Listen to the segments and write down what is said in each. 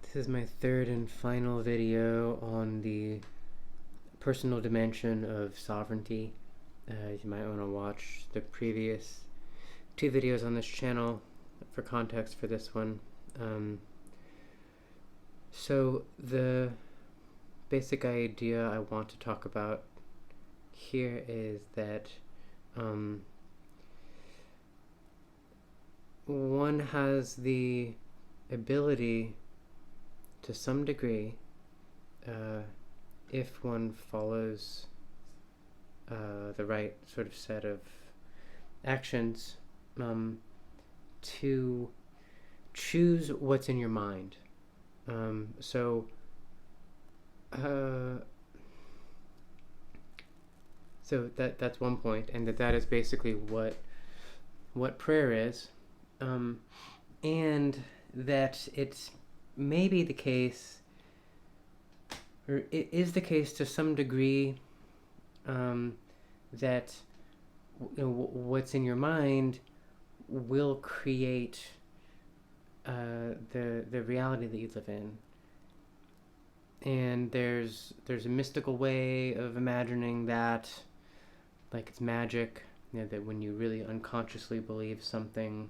This is my third and final video on the personal dimension of sovereignty. You might want to watch the previous two videos on this channel for context for this one. So the basic idea I want to talk about here is that one has the ability to some degree, if one follows the right sort of set of actions, to choose what's in your mind. So that's one point, and that is basically what prayer is, and that it's maybe the case, or it is the case to some degree, that what's in your mind will create the reality that you live in. And there's a mystical way of imagining that, like it's magic, that when you really unconsciously believe something,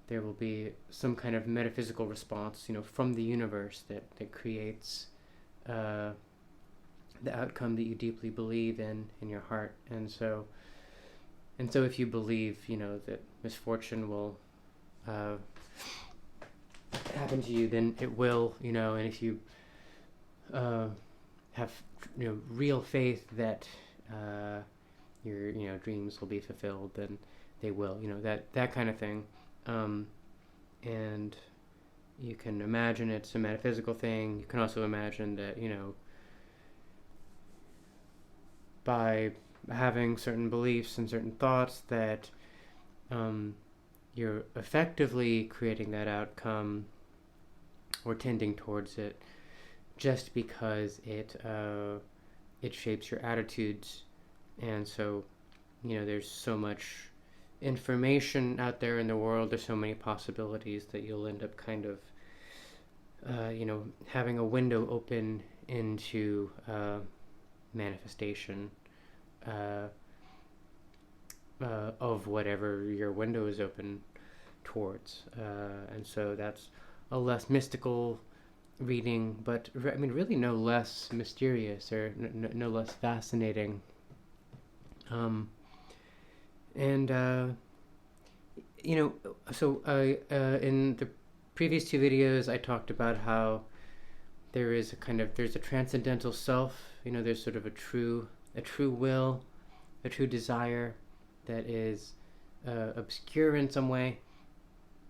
there will be some kind of metaphysical response, from the universe that creates the outcome that you deeply believe in your heart. And so if you believe, that misfortune will happen to you, then it will, and if you have real faith that your dreams will be fulfilled, then they will, that kind of thing. And you can imagine it's a metaphysical thing. You can also imagine that, by having certain beliefs and certain thoughts, that you're effectively creating that outcome or tending towards it, just because it shapes your attitudes. And so, there's so much information out there in the world, there's so many possibilities, that you'll end up kind of having a window open into manifestation of whatever your window is open towards, and so that's a less mystical reading, but really no less mysterious, or no less fascinating. So in the previous two videos, I talked about how there's a transcendental self. There's sort of a true will, a true desire that is obscure in some way.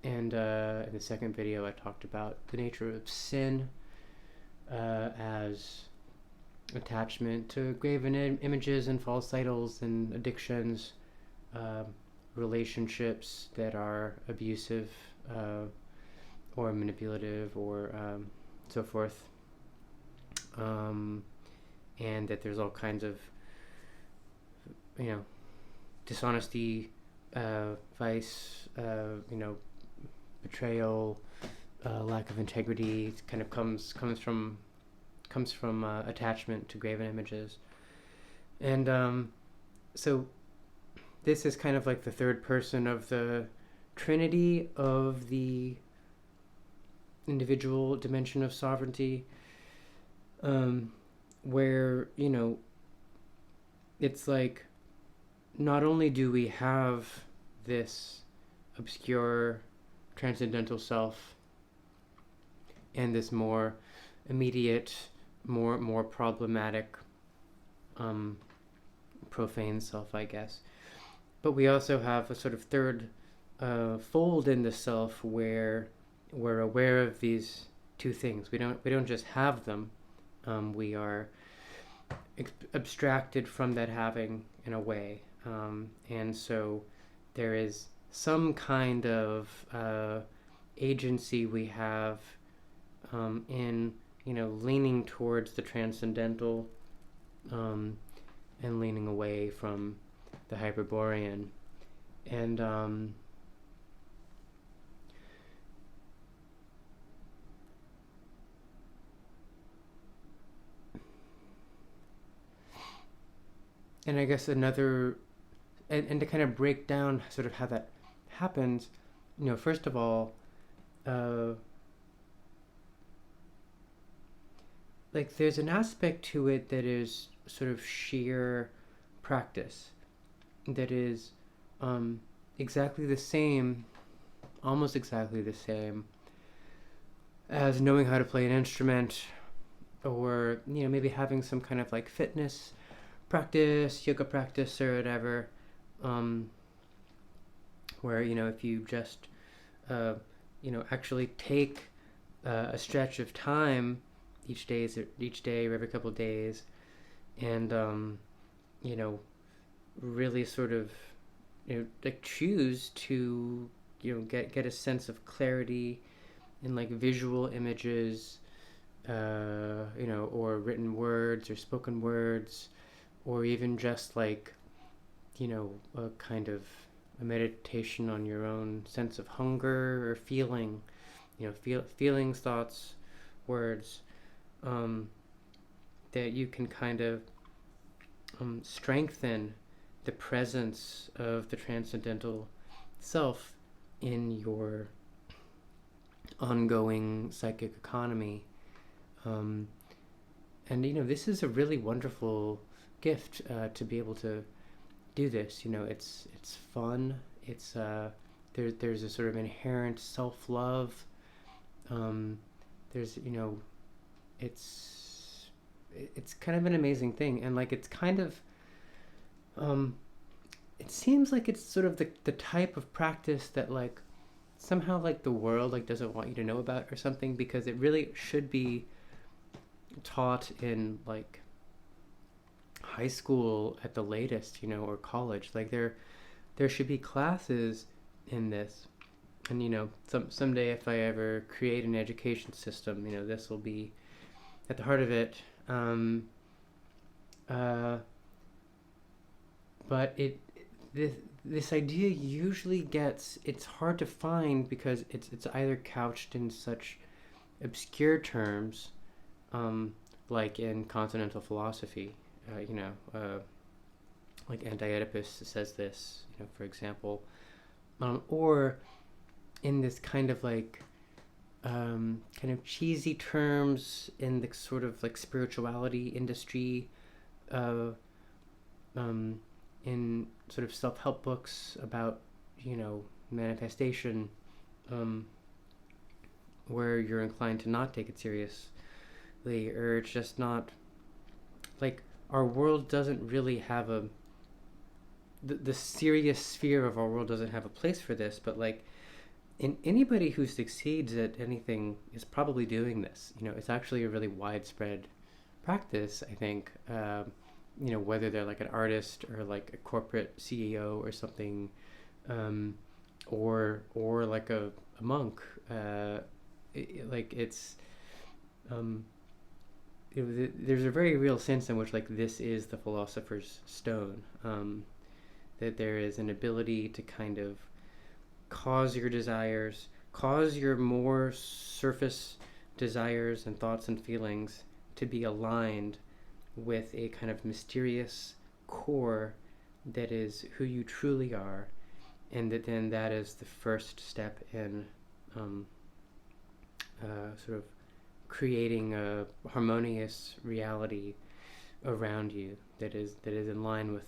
And in the second video, I talked about the nature of sin as attachment to graven images and false idols and addictions, relationships that are abusive or manipulative, or so forth, and that there's all kinds of dishonesty, vice, betrayal, lack of integrity. It kind of comes from attachment to graven images. And so this is kind of like the third person of the trinity of the individual dimension of sovereignty, where it's like, not only do we have this obscure transcendental self and this more immediate, more problematic, profane self, I guess, but we also have a sort of third fold in the self where we're aware of these two things. We don't just have them. We are abstracted from that having, in a way, and so there is some kind of agency we have in leaning towards the transcendental, and leaning away from the Hyperborean. And and I guess another, and to kind of break down sort of how that happens, first of all, uh, like there's an aspect to it that is sort of sheer practice, that is um, exactly the same, almost exactly the same as knowing how to play an instrument, or maybe having some kind of like fitness practice, yoga practice, or whatever, um, where if you just uh, actually take a stretch of time each day or every couple of days, and you know really sort of like choose to get a sense of clarity in like visual images, or written words or spoken words, or even just like a kind of a meditation on your own sense of hunger or feeling, feelings, thoughts, words, um, that you can kind of strengthen the presence of the transcendental self in your ongoing psychic economy. Um, and this is a really wonderful gift, to be able to do this. It's fun. It's there's a sort of inherent self love. There's it's it's kind of an amazing thing, and like it's kind of um, it seems like it's sort of the type of practice that like somehow like the world like doesn't want you to know about or something, because it really should be taught in like high school at the latest, or college. Like there should be classes in this. And someday if I ever create an education system, this will be at the heart of it. Uh, but this idea usually it's hard to find, because it's either couched in such obscure terms, like in continental philosophy, like Anti-Oedipus says this, for example, or in this kind of like kind of cheesy terms in the sort of like spirituality industry, uh, in sort of self-help books about manifestation, where you're inclined to not take it seriously, or it's just not like our world doesn't really have the serious sphere of our world doesn't have a place for this. But like in anybody who succeeds at anything is probably doing this. It's actually a really widespread practice, I think. Whether they're like an artist or like a corporate CEO or something, or like a monk. Like it's there's a very real sense in which like this is the philosopher's stone, that there is an ability to kind of cause your desires, cause your more surface desires and thoughts and feelings to be aligned with a kind of mysterious core that is who you truly are, and that is the first step in sort of creating a harmonious reality around you that is in line with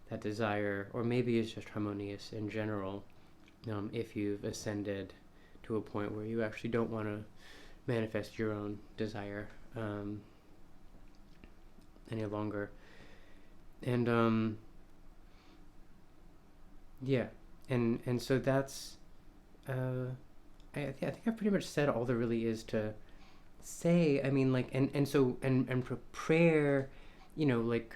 that desire, or maybe it's just harmonious in general, if you've ascended to a point where you actually don't want to manifest your own desire any longer. And yeah, and so that's I think I've pretty much said all there really is to say. I mean, like, and for prayer, like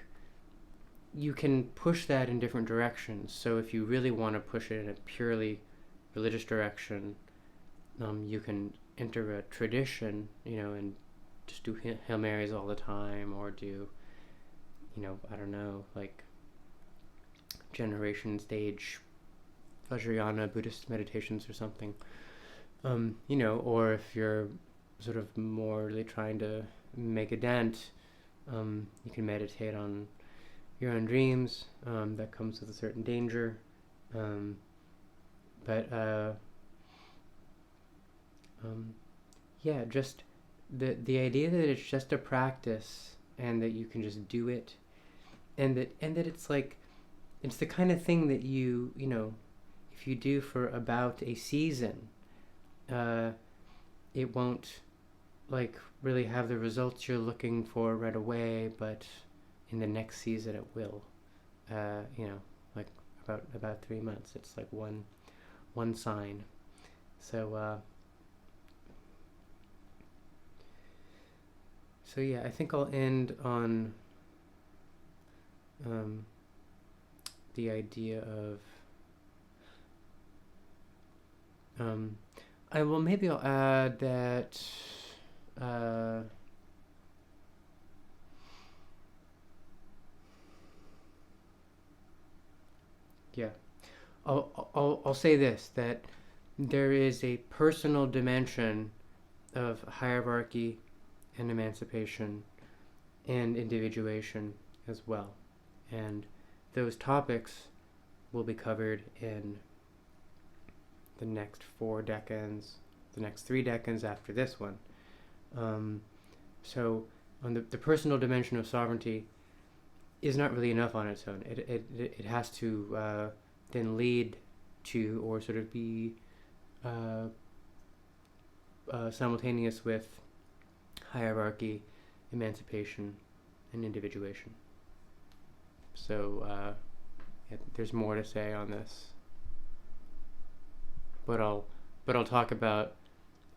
you can push that in different directions. So if you really want to push it in a purely religious direction, you can enter a tradition, and just do Hail Marys all the time, or do, I don't know, like generation stage Vajrayana Buddhist meditations or something. Or if you're sort of more really trying to make a dent, you can meditate on your own dreams. That comes with a certain danger. Um, but yeah, just the idea that it's just a practice and that you can just do it, and that it's like it's the kind of thing that you know, if you do for about a season, uh, it won't like really have the results you're looking for right away, but in the next season it will. You know, like about 3 months. It's like one sign. So yeah, I think I'll end on um, the idea of maybe I'll add that uh, yeah, I'll say this, that there is a personal dimension of hierarchy and emancipation and individuation as well, and those topics will be covered in the next 4 decades, the next 3 decades after this one. So on the personal dimension of sovereignty is not really enough on its own. It has to then lead to, or sort of be simultaneous with, hierarchy, emancipation, and individuation. So yeah, there's more to say on this, but I'll talk about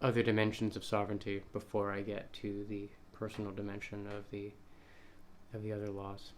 other dimensions of sovereignty before I get to the personal dimension of the other laws.